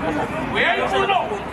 Where you know?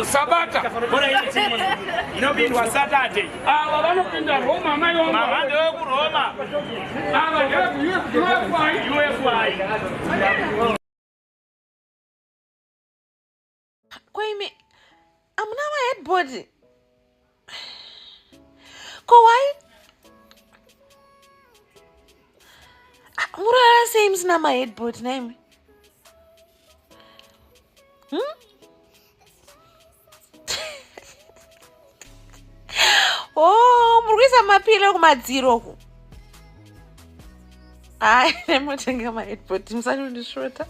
Sabata. No being was Saturday. I don't think that Roma, my own Roma. Kwame, I'm not my head body. Go why? Murara seems na my head body name. Oh, murisa mapilo kumadziro. Ai, nemotenga my head body. Msani undishota.